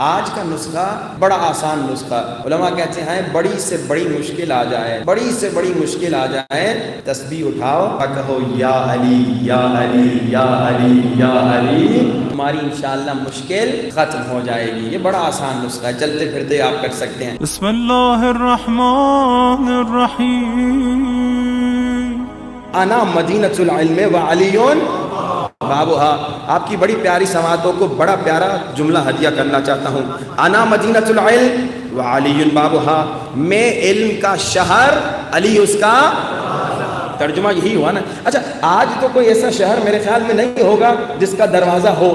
آج کا نسخہ بڑا آسان نسخہ، علماء کہتے ہیں بڑی سے بڑی مشکل آ جائے، بڑی سے بڑی مشکل آ جائے، تسبیح اٹھاؤ اور کہو یا علی یا علی یا علی یا علی، ہماری انشاءاللہ مشکل ختم ہو جائے گی۔ یہ بڑا آسان نسخہ ہے، چلتے پھرتے آپ کر سکتے ہیں۔ بسم اللہ الرحمن الرحیم۔ انا مدینۃ العلم وعلی بابھا۔ آپ کی بڑی پیاری سماعتوں کو بڑا پیارا جملہ ہدیہ کرنا چاہتا ہوں۔ انا مدینۃ العلم وعلی بابھا، میں علم کا شہر، علی اس کا ترجمہ یہی ہوا نا۔ اچھا، آج تو کوئی ایسا شہر میرے خیال میں نہیں ہوگا جس کا دروازہ ہو،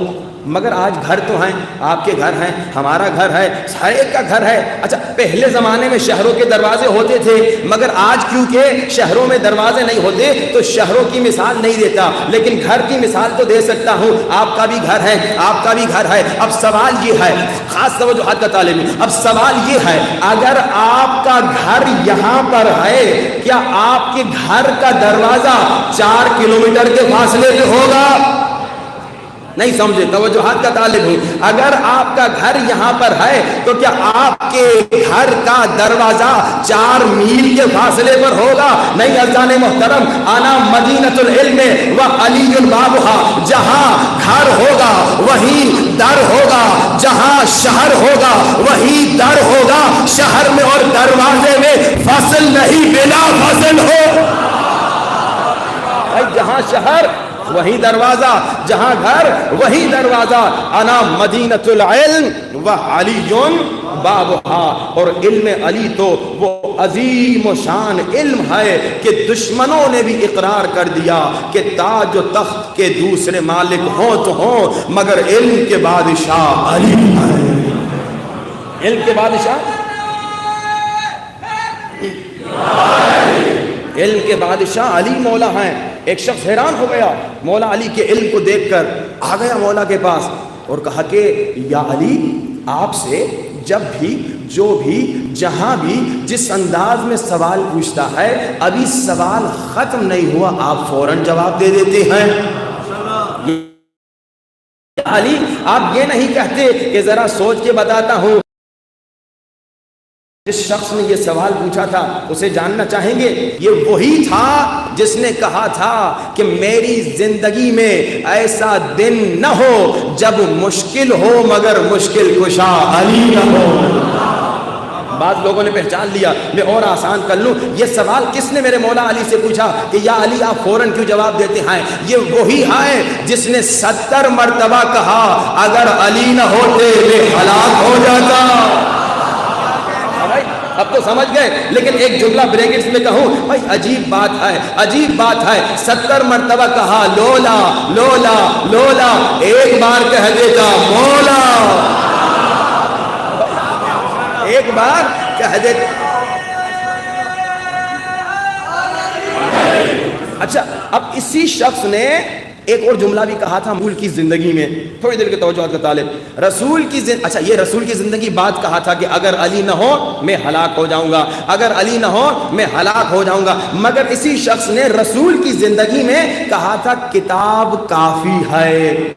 مگر آج گھر تو ہیں، آپ کے گھر ہیں، ہمارا گھر ہے، ہر ایک کا گھر ہے۔ اچھا، پہلے زمانے میں شہروں کے دروازے ہوتے تھے، مگر آج کیونکہ شہروں میں دروازے نہیں ہوتے تو شہروں کی مثال نہیں دیتا، لیکن گھر کی مثال تو دے سکتا ہوں۔ آپ کا بھی گھر ہے، آپ کا بھی گھر ہے۔ اب سوال یہ ہے، خاص توجہ کا طالب علم، اب سوال یہ ہے، اگر آپ کا گھر یہاں پر ہے، کیا آپ کے گھر کا دروازہ 4 کلومیٹر کے فاصلے پہ ہوگا؟ نہیں سمجھے، توجہات کا طالب ہوں۔ اگر آپ کا گھر یہاں پر ہے تو کیا آپ کے گھر کا دروازہ 4 میل کے فاصلے پر ہوگا؟ نہیں عزیزان محترم، انا مدینۃ العلم وعلی بابھا، جہاں گھر ہوگا وہیں در ہوگا، جہاں شہر ہوگا وہیں در ہوگا۔ شہر میں اور دروازے میں فصل نہیں، بلا فصل ہو۔ جہاں شہر وہی دروازہ، جہاں گھر وہی دروازہ۔ انا مدینۃ العلم وعلی بابھا، اور علم علی تو وہ عظیم و شان علم ہے کہ دشمنوں نے بھی اقرار کر دیا کہ تاج و تخت کے دوسرے مالک ہوں تو ہوں، مگر علم کے بادشاہ علی ہے۔ علم کے بادشاہ، علم کے بادشاہ علی مولا ہیں۔ ایک شخص حیران ہو گیا مولا علی کے علم کو دیکھ کر، آ گیا مولا کے پاس اور کہا کہ یا علی، آپ سے جب بھی، جو بھی، جہاں بھی، جس انداز میں سوال پوچھتا ہے، ابھی سوال ختم نہیں ہوا آپ فوراً جواب دے دیتے ہیں۔ علی، آپ یہ نہیں کہتے کہ ذرا سوچ کے بتاتا ہوں۔ جس شخص نے یہ سوال پوچھا تھا اسے جاننا چاہیں گے، یہ وہی تھا جس نے کہا تھا کہ میری زندگی میں ایسا دن نہ ہو جب مشکل ہو مگر مشکل کشا علی نہ ہو۔ بعض لوگوں نے پہچان لیا، میں اور آسان کر لوں، یہ سوال کس نے میرے مولا علی سے پوچھا کہ یا علی آپ فوراً کیوں جواب دیتے ہیں؟ یہ وہی ہے جس نے 70 مرتبہ کہا اگر علی نہ ہوتے میں ہلاک ہو جاتا۔ اب تو سمجھ گئے، لیکن ایک جملہ بریکٹس میں کہوں، بھائی عجیب بات ہے، عجیب بات ہے، 70 مرتبہ کہا لولا لولا لولا، ایک بار کہہ دیتا مولا، ایک بار کہہ دیتا۔ اچھا، اب اسی شخص نے ایک اور جملہ بھی کہا تھا رسول کی زندگی میں، تھوڑی دیر کے توجہ کا طالب، رسول کی اچھا، یہ رسول کی زندگی بات کہا تھا کہ اگر علی نہ ہو میں ہلاک ہو جاؤں گا، اگر علی نہ ہو میں ہلاک ہو جاؤں گا، مگر اسی شخص نے رسول کی زندگی میں کہا تھا کتاب کافی ہے۔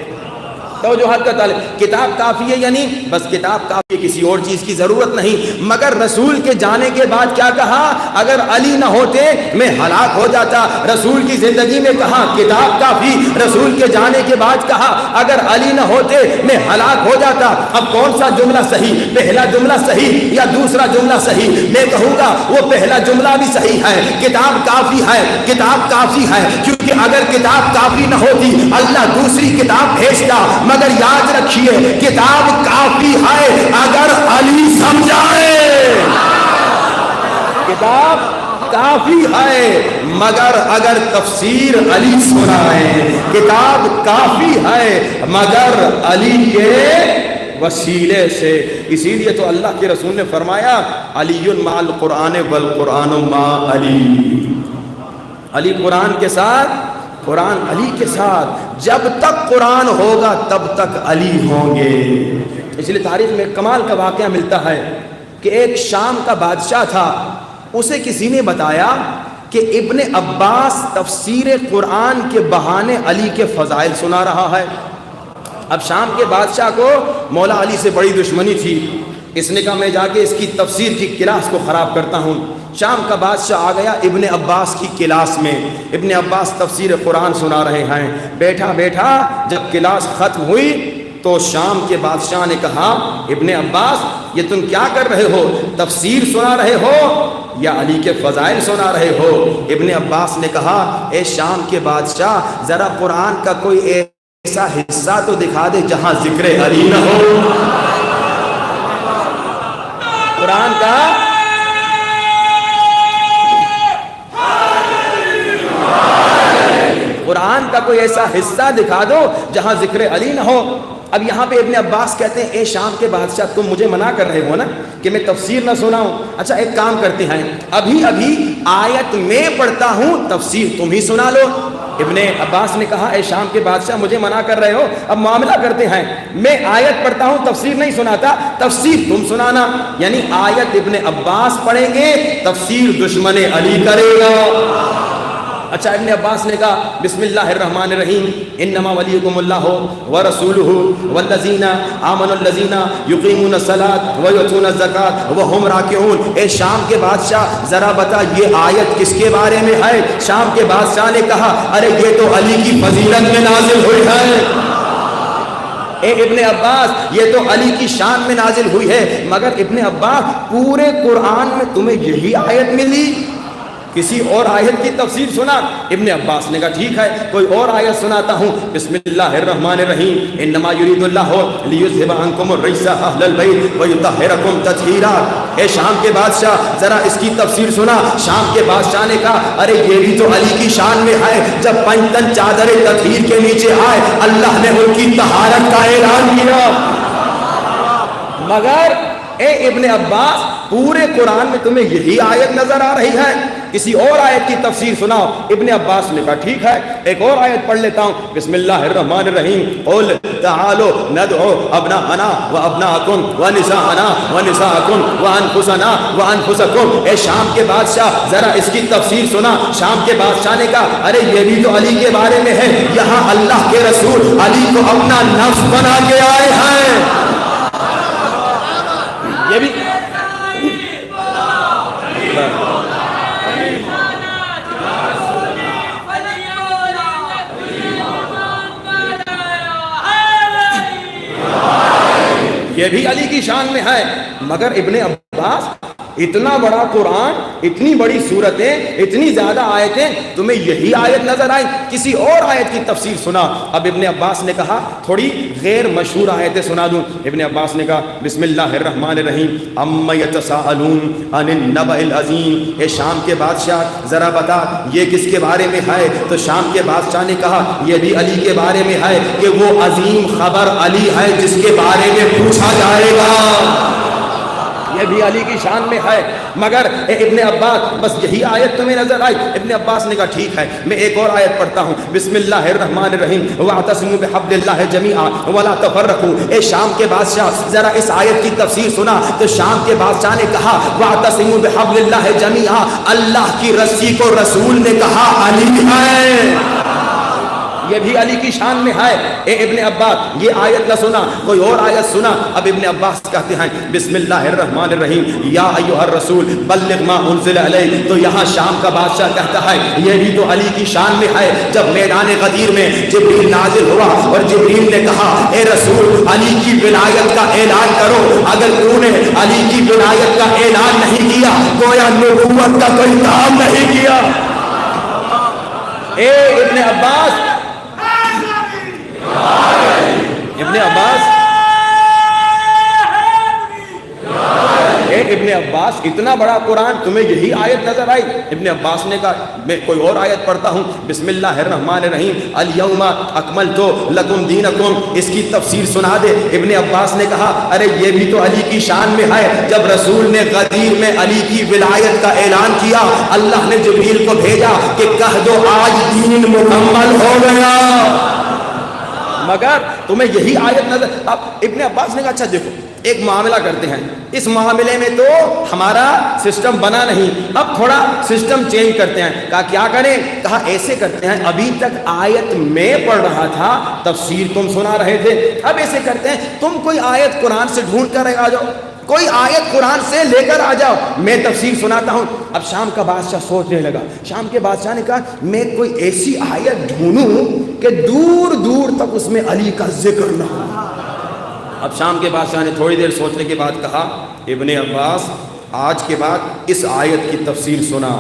توجہات کا طالب، کتاب کافی ہے یعنی بس کتاب کافی ہے، کسی اور چیز کی ضرورت نہیں، مگر رسول کے جانے کے بعد کیا کہا؟ اگر علی نہ ہوتے میں ہلاک ہو جاتا۔ رسول کی زندگی میں کہا کتاب کافی، رسول کے جانے کے بعد کہا اگر علی نہ ہوتے میں ہلاک ہو جاتا۔ اب کون سا جملہ صحیح، پہلا جملہ صحیح یا دوسرا جملہ صحیح؟ میں کہوں گا وہ پہلا جملہ بھی صحیح ہے، کتاب کافی ہے، کتاب کافی ہے، کیونکہ اگر کتاب کافی نہ ہوتی اللہ دوسری کتاب بھیجتا، مگر یاد رکھیے کتاب کافی ہے اگر علی سمجھائے، کتاب کافی ہے مگر اگر تفسیر علی سنائے، کتاب کافی ہے مگر علی کے وسیلے سے۔ اسی لیے تو اللہ کے رسول نے فرمایا علی مع القرآن والقرآن مع علی، علی قرآن کے ساتھ، قرآن علی کے ساتھ، جب تک قرآن ہوگا تب تک علی ہوں گے۔ اس لیے تاریخ میں کمال کا واقعہ ملتا ہے کہ ایک شام کا بادشاہ تھا، اسے کسی نے بتایا کہ ابن عباس تفسیر قرآن کے بہانے علی کے فضائل سنا رہا ہے۔ اب شام کے بادشاہ کو مولا علی سے بڑی دشمنی تھی، اس نے کہا میں جا کے اس کی تفسیر کی کلاس کو خراب کرتا ہوں۔ شام کا بادشاہ آ گیا ابن عباس کی کلاس میں، ابن عباس تفسیر قرآن سنا رہے ہیں، بیٹھا بیٹھا جب کلاس ختم ہوئی تو شام کے بادشاہ نے کہا ابن عباس یہ تم کیا کر رہے ہو، تفسیر سنا رہے ہو یا علی کے فضائل سنا رہے ہو؟ ابن عباس نے کہا اے شام کے بادشاہ ذرا قرآن کا کوئی ایسا حصہ تو دکھا دے جہاں ذکر علی نہ ہو۔ قرآن کا کوئی ایسا حصہ دکھا دو جہاں ذکر علی نہ ہو۔ اب یہاں پہ ابن عباس کہتے ہیں اے شام کے بادشاہ تم مجھے منع کر رہے ہو نا کہ میں تفسیر نہ سناؤں، اچھا ایک کام کرتے ہیں ابھی آیت میں پڑھتا ہوں تفسیر تم ہی سنا لو۔ ابن عباس نے کہا اے شام کے بادشاہ مجھے منع کر رہے ہو، اب معاملہ کرتے ہیں میں آیت پڑھتا ہوں تفسیر نہیں سناتا، تفسیر تم سنانا، یعنی آیت ابن عباس پڑھیں گے تفسیر دشمن علی کرے گا۔ اچھا ابن عباس نے کہا بسم اللہ الرحمن الرحیم انما ولیکم اللہ ورسولہ والذین آمنوا الذین یقیمون الصلاۃ ویؤتون الزکاۃ وہم راکعون۔ اے شام کے بادشاہ ذرا بتا یہ آیت کس کے بارے میں ہے؟ شام کے بادشاہ نے کہا ارے یہ تو علی کی فضیلت میں نازل ہوئی ہے۔ اے ابن عباس یہ تو علی کی شان میں نازل ہوئی ہے، مگر ابن عباس پورے قرآن میں تمہیں یہی آیت ملی، کسی اور آیت کی تفسیر سنا؟ ابن عباس نے کہا ٹھیک ہے کوئی اور آیت سناتا ہوں، بسم اللہ الرحمن الرحیم انما یرید اللہ لیذھب عنکم الرجس اہل البیت ویطہرکم تطہیرا۔ اے شام کے بادشاہ ذرا اس کی تفسیر سنا۔ شام کے بادشاہ نے کہا ارے یہ بھی تو علی کی شان میں ہے، جب پنجتن چادر تطہیر کے نیچے آئے اللہ نے ان کی طہارت کا اعلان کیا۔ مگر اے ابن عباس پورے قرآن میں تمہیں یہی آیت نظر آ رہی ہے، کسی اور آیت کی تفسیر سناؤ۔ ابن عباس نے کہا ٹھیک ہے ایک اور آیت پڑھ لیتا ہوں، بسم اللہ الرحمن الرحیم قل تعالوا ندعو ابناءنا وابناءکم ونساءنا ونساءکم وانفسنا وانفسکم۔ اے شام کے بادشاہ ذرا اس کی تفسیر سنا۔ شام کے بادشاہ نے کہا ارے یہ بھی تو علی کے بارے میں ہے، یہاں اللہ کے رسول علی کو اپنا نفس بنا کے آئے ہیں۔ یہ بھی یہ بھی علی کی شان میں ہے، مگر ابن عباس اتنا بڑا قرآن، اتنی بڑی صورتیں، اتنی زیادہ آیتیں، تمہیں یہی آیت نظر آئی، کسی اور آیت کی تفسیر سنا۔ اب ابن عباس نے کہا تھوڑی غیر مشہور آیتیں سنا دوں۔ ابن عباس نے کہا بسم اللہ الرحمن الرحیم اما یتساءلون عن النبأ العظیم۔ اے شام کے بادشاہ ذرا بتا یہ کس کے بارے میں ہے؟ تو شام کے بادشاہ نے کہا یہ بھی علی کے بارے میں ہے کہ وہ عظیم خبر علی ہے جس کے بارے میں پوچھا جائے گا، یہ بھی علی کی شان میں ہے۔ مگر اے ابن عباس بس یہی آیت تمہیں نظر آئی؟ ابن عباس نے کہا ٹھیک ہے میں ایک اور آیت پڑھتا ہوں، بسم اللہ الرحمن الرحیم واعتصموا بحبل اللہ جمیعا ولا تفرقوا۔ اے شام کے بادشاہ ذرا اس آیت کی تفسیر سنا۔ تو شام کے بادشاہ نے کہا واعتصموا بحبل اللہ جمیعا، اللہ کی رسی کو رسول نے کہا علی ہے، یہ بھی علی کی شان میں ہے۔ اے ابن عباس یہ آیت نہ سنا، کوئی اور آیت سنا۔ اب ابن عباس کہتے ہیں بسم اللہ الرحمن الرحیم یا ایھا الرسول بلغ ما انزل الیک۔ تو یہاں شام کا بادشاہ کہتا ہے یہ بھی تو علی کی شان میں ہے۔ جب میدان غدیر میں جبریل نازل ہوا اور جبریل نے کہا اے رسول علی کی ولایت کا اعلان کرو، اگر تو نے علی کی ولایت کا اعلان نہیں کیا گویا نبوت کا کوئی کام نہیں کیا۔ اے ابن عباس اے ابن عباس اتنا بڑا قرآن تمہیں یہی آیت نظر آئی؟ ابن عباس نے کہا میں کوئی اور آیت پڑھتا ہوں، بسم اللہ الرحمن الرحیم الیوم اکملت لکم دینکم، اس کی تفسیر سنا دے۔ ابن عباس نے کہا ارے یہ بھی تو علی کی شان میں ہے، جب رسول نے غدیر میں علی کی ولایت کا اعلان کیا اللہ نے جبریل کو بھیجا کہ کہہ دو آج دین مکمل ہو گیا۔ مگر تمہیں یہی آیت نظر. اب ابن عباس نے کہا اچھا دیکھو ایک معاملہ کرتے ہیں, اس معاملے میں تو ہمارا سسٹم بنا نہیں, اب تھوڑا سسٹم چینج کرتے ہیں. کہا کیا کریں؟ کہا ایسے کرتے ہیں, ابھی تک آیت میں پڑھ رہا تھا, تفسیر تم سنا رہے تھے, اب ایسے کرتے ہیں تم کوئی آیت قرآن سے ڈھونڈ کر آ جاؤ, کوئی آیت قرآن سے لے کر آ جاؤ, میں تفسیر سناتا ہوں. اب شام کا بادشاہ سوچنے لگا. شام کے بادشاہ نے کہا میں کوئی ایسی آیت ڈھونڈوں کہ دور دور تک اس میں علی کا ذکر نہ ہو. اب شام کے بادشاہ نے تھوڑی دیر سوچنے کے بعد کہا ابن عباس آج کے بعد اس آیت کی تفسیر سنا.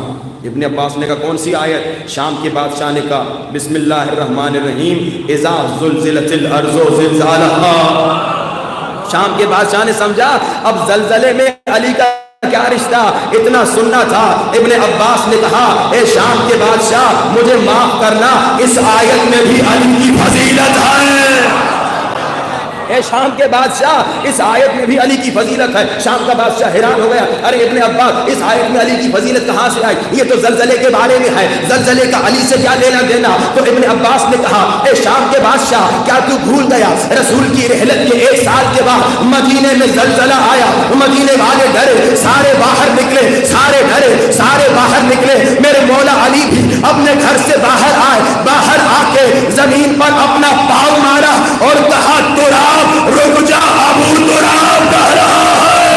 ابن عباس نے کہا کون سی آیت؟ شام کے بادشاہ نے کہا بسم اللہ الرحمن الرحیم اذا زلزلت الارض زلزالها. شام کے بادشاہ نے سمجھا اب زلزلے میں علی کا کیا رشتہ, اتنا سننا تھا. ابن عباس نے کہا اے شام کے بادشاہ مجھے معاف کرنا, اس آیت میں بھی علی کی فضیلت ہے. اے شام کے بادشاہ اس آیت میں بھی علی کی فضیلت ہے. شام کا بادشاہ حیران ہو گیا, ارے ابن عباس اس آیت میں علی کی فضیلت کہاں سے آئی؟ یہ تو زلزلے کے بارے میں ہے, زلزلے کا علی سے کیا لینا دینا؟ تو ابن عباس نے کہا اے شام کے بادشاہ کیا تو بھول گیا رسول کی رحلت کے 1 سال کے بعد مدینے میں زلزلہ آیا, مدینے والے ڈرے, سارے باہر نکلے, سارے ڈرے, سارے باہر نکلے. میرے مولا علی بھی اپنے گھر سے باہر آئے, باہر آ کے زمین پر اپنا پاؤں مارا اور کہا تراب رک جا, ابو تراب کہہ رہا ہے.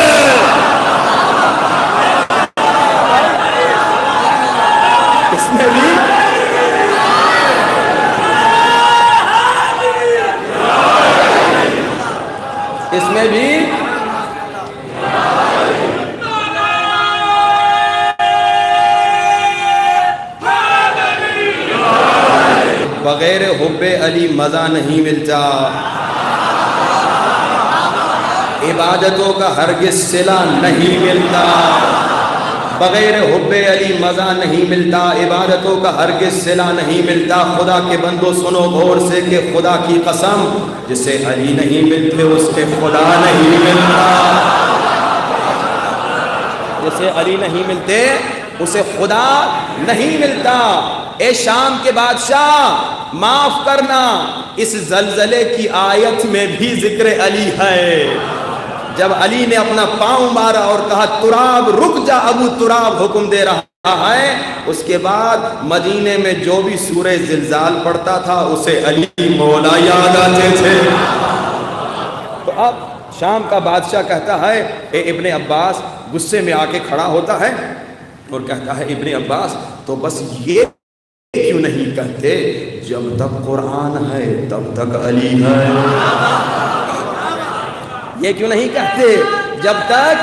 اس میں بھی بغیر حب علی مزہ نہیں ملتا, عبادتوں کا ہرگز صلہ نہیں ملتا. بغیر حب علی مزہ نہیں ملتا, عبادتوں کا ہرگز صلہ نہیں ملتا. خدا کے بندو سنو غور سے کہ خدا کی قسم جسے علی نہیں ملتے اس کے خدا نہیں ملتا. جسے علی نہیں ملتے اسے خدا نہیں ملتا. اے شام کے بادشاہ معاف کرنا, اس زلزلے کی آیت میں بھی ذکر علی ہے. جب علی نے اپنا پاؤں مارا اور کہا تراب رک جا, ابو تراب حکم دے رہا ہے, اس کے بعد مدینے میں جو بھی سورہ زلزال پڑھتا تھا اسے علی مولا یاد آتے تھے. تو اب شام کا بادشاہ کہتا ہے اے ابن عباس, غصے میں آ کے کھڑا ہوتا ہے اور کہتا ہے ابن عباس تو بس یہ کیوں نہیں کہتے جب تک قرآن ہے تب تک علی ہے. یہ کیوں نہیں کہتے جب تک,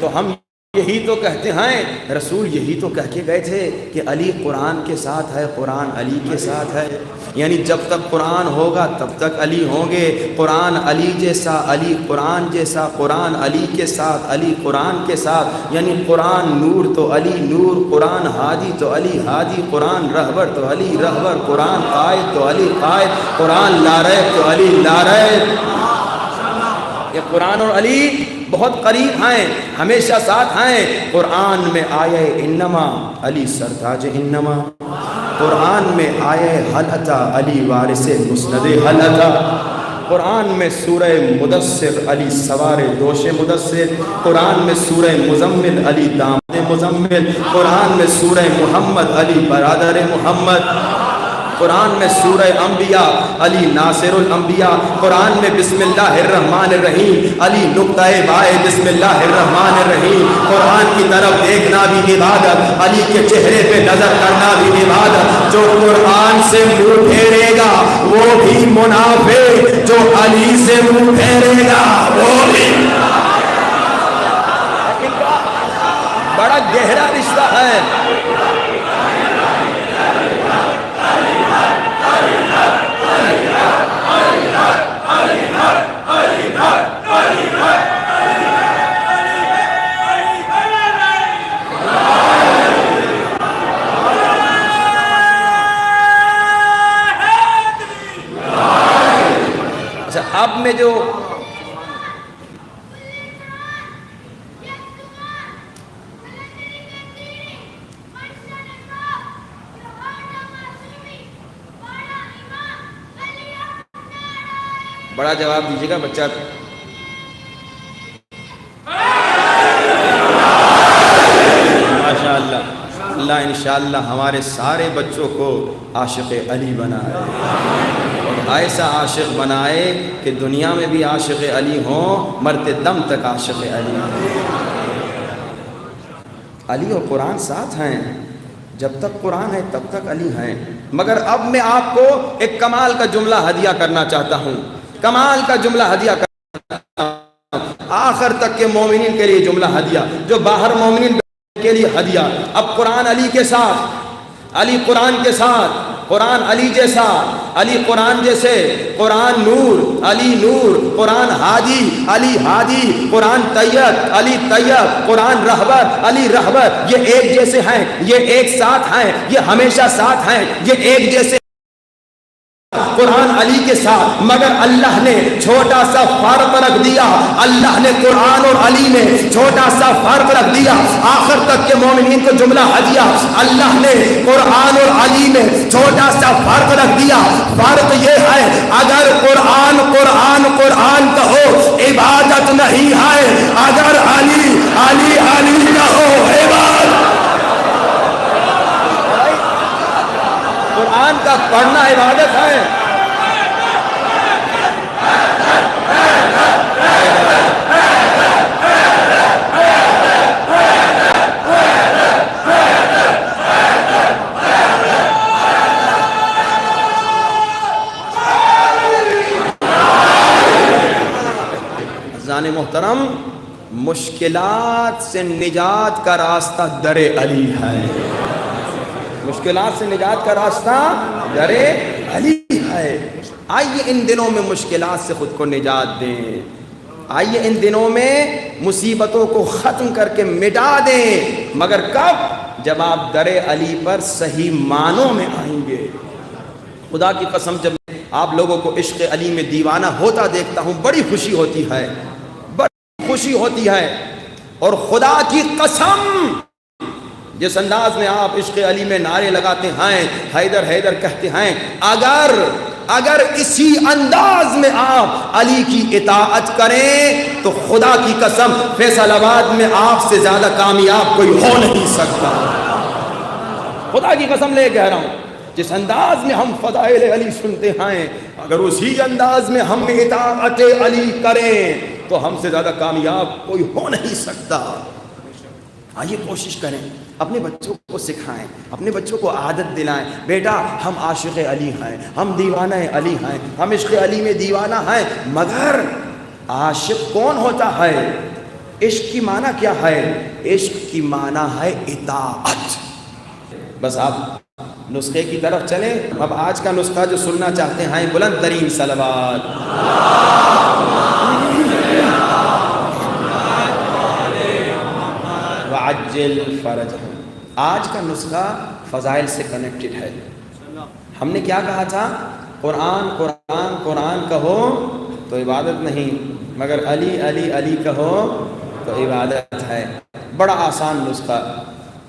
تو ہم یہی تو کہتے ہیں, رسول یہی تو کہہ کے گئے تھے کہ علی قرآن کے ساتھ ہے, قرآن علی کے ساتھ ہے. یعنی جب تک قرآن ہوگا تب تک علی ہوں گے. قرآن علی جیسا, علی قرآن جیسا, قرآن علی کے ساتھ, علی قرآن کے ساتھ. یعنی قرآن نور تو علی نور, قرآن ہادی تو علی ہادی, قرآن رہبر تو علی رہبر, قرآن قائد تو علی قائد, قرآن لارے تو علی لارے. یہ قرآن اور علی بہت قریب ہیں, ہمیشہ ساتھ ہیں. قرآن میں آئے انما علی سرتاج انما, قرآن میں آئے حل اتا علی وارث مسند حل اتا, قرآن میں سورہ مدثر علی سوار دوش مدثر, قرآن میں سورہ مزمل علی دامن مزمل, قرآن میں سورہ محمد علی برادر محمد, قرآن میں سورہ انبیاء علی ناصر الانبیاء, قرآن میں بسم اللہ الرحمن الرحیم علی نقطہ بائے بسم اللہ الرحمن الرحیم. قرآن کی طرف دیکھنا بھی عبادت, علی کے چہرے پہ نظر کرنا بھی عبادت. جو قرآن سے منہ پھیرے گا وہ بھی منافق, جو علی سے منہ پھیرے گا وہ بھی. بڑا گہرا رشتہ ہے. اب میں جو بڑا جواب دیجیے گا بچہ. ماشاء اللہ. اللہ انشاءاللہ ہمارے سارے بچوں کو عاشق علی بنائے اور ایسا عاشق بنائے کہ دنیا میں بھی عاشق علی ہوں، مرتے دم تک عاشق علی. علی اور قرآن ساتھ ہیں، جب تک قرآن ہے تب تک علی ہیں. مگر اب میں آپ کو ایک کمال کا جملہ ہدیہ کرنا چاہتا ہوں، کمال کا جملہ ہدیہ کرنا آخر تک کے مومنین کے لیے جملہ ہدیہ، جو باہر مومنین کے لیے ہدیہ. اب قرآن علی کے ساتھ، علی قرآن کے ساتھ، قرآن علی جیسا، علی قرآن جیسے، قرآن نور، علی نور، قرآن ہادی، علی ہادی، قرآن طیب، علی طیب، قرآن رہبر، علی رہبر. یہ ایک جیسے ہیں، یہ ایک ساتھ ہیں، یہ ہمیشہ ساتھ ہیں، یہ ایک جیسے قرآن علی کے ساتھ. مگر اللہ نے چھوٹا سا فرق رکھ دیا، اللہ نے قرآن اور علی میں چھوٹا سا فرق رکھ دیا. آخر تک کے مومنین کو جملہ ہدیہ، اللہ نے قرآن اور علی میں چھوٹا سا فرق رکھ دیا. فرق یہ ہے اگر قرآن قرآن قرآن کہو عبادت نہیں ہے، اگر علی علی علی کہو عبادت. قرآن کا پڑھنا عبادت ہے. عزیزان محترم، مشکلات سے نجات کا راستہ در علی ہے. مشکلات سے نجات کا راستہ در علی ہے. آئیے ان دنوں میں مشکلات سے خود کو نجات دیں، آئیے ان دنوں میں مصیبتوں کو ختم کر کے مٹا دیں. مگر کب؟ جب آپ در علی پر صحیح معنوں میں آئیں گے. خدا کی قسم جب آپ لوگوں کو عشق علی میں دیوانہ ہوتا دیکھتا ہوں بڑی خوشی ہوتی ہے، بڑی خوشی ہوتی ہے. اور خدا کی قسم جس انداز میں آپ عشق علی میں نعرے لگاتے ہیں، حیدر حیدر کہتے ہیں، اگر اسی انداز میں آپ علی کی اطاعت کریں تو خدا کی قسم فیصل آباد میں آپ سے زیادہ کامیاب کوئی ہو نہیں سکتا. خدا کی قسم لے کہہ رہا ہوں، جس انداز میں ہم فضائل علی سنتے ہیں، اگر اسی انداز میں ہم اطاعت علی کریں تو ہم سے زیادہ کامیاب کوئی ہو نہیں سکتا. آئیے کوشش کریں، اپنے بچوں کو سکھائیں، اپنے بچوں کو عادت دلائیں. بیٹا ہم عاشق علی ہیں، ہم دیوانہ علی ہیں، ہم عشق علی میں دیوانہ ہیں. مگر عاشق کون ہوتا ہے؟ عشق کی معنی کیا ہے؟ عشق کی معنی ہے اطاعت. بس آپ نسخے کی طرف چلیں. اب آج کا نسخہ جو سننا چاہتے ہیں، بلند ترین صلوات. وعجل فرجہم. آج کا نسخہ فضائل سے کنیکٹڈ ہے. ہم نے کیا کہا تھا؟ قرآن قرآن قرآن کہو تو عبادت نہیں، مگر علی علی علی کہو تو عبادت ہے. بڑا آسان نسخہ.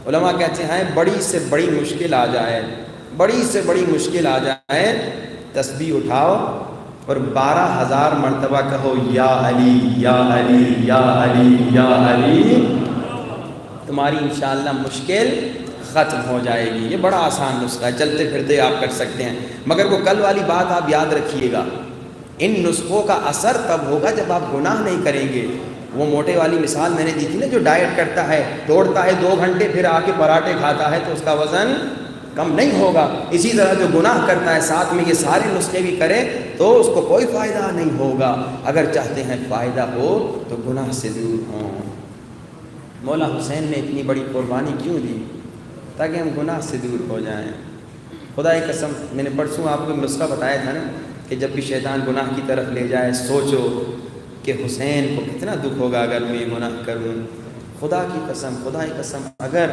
علماء کہتے ہیں بڑی سے بڑی مشکل آ جائے، بڑی سے بڑی مشکل آ جائے، تسبیح اٹھاؤ اور 12,000 مرتبہ کہو یا علی یا علی یا علی یا علی. تمہاری انشاءاللہ مشکل ختم ہو جائے گی. یہ بڑا آسان نسخہ ہے، چلتے پھرتے آپ کر سکتے ہیں. مگر وہ کل والی بات آپ یاد رکھیے گا، ان نسخوں کا اثر تب ہوگا جب آپ گناہ نہیں کریں گے. وہ موٹے والی مثال میں نے دی تھی نا، جو ڈائٹ کرتا ہے، دوڑتا ہے 2 گھنٹے، پھر آ کے پراٹھے کھاتا ہے تو اس کا وزن کم نہیں ہوگا. اسی طرح جو گناہ کرتا ہے ساتھ میں یہ سارے نسخے بھی کرے تو اس کو کوئی فائدہ نہیں ہوگا. اگر چاہتے ہیں فائدہ ہو تو گناہ سے دور ہوں. مولا حسین نے اتنی بڑی قربانی کیوں دی؟ تاکہ ہم گناہ سے دور ہو جائیں. خدا کی قسم میں نے پرسوں آپ کو نسخہ بتایا تھا نا کہ جب بھی شیطان گناہ کی طرف لے جائے سوچو کہ حسین کو کتنا دکھ ہوگا اگر میں گناہ کروں. خدا کی قسم اگر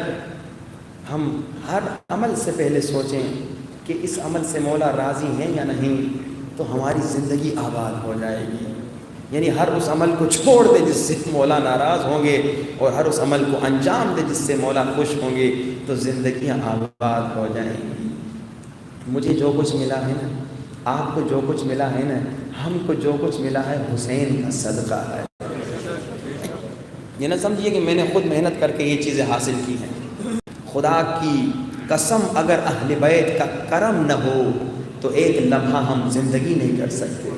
ہم ہر عمل سے پہلے سوچیں کہ اس عمل سے مولا راضی ہیں یا نہیں تو ہماری زندگی آباد ہو جائے گی. یعنی ہر اس عمل کو چھوڑ دے جس سے مولا ناراض ہوں گے اور ہر اس عمل کو انجام دے جس سے مولا خوش ہوں گے تو زندگیاں آباد ہو جائیں گی. مجھے جو کچھ ملا ہے نا آپ کو جو کچھ ملا ہے نا، ہم کو جو کچھ ملا ہے حسین کا صدقہ ہے۔ یہ نہ سمجھیے کہ میں نے خود محنت کر کے یہ چیزیں حاصل کی ہیں۔ خدا کی قسم اگر اہل بیت کا کرم نہ ہو تو ایک لمحہ ہم زندگی نہیں کر سکتے۔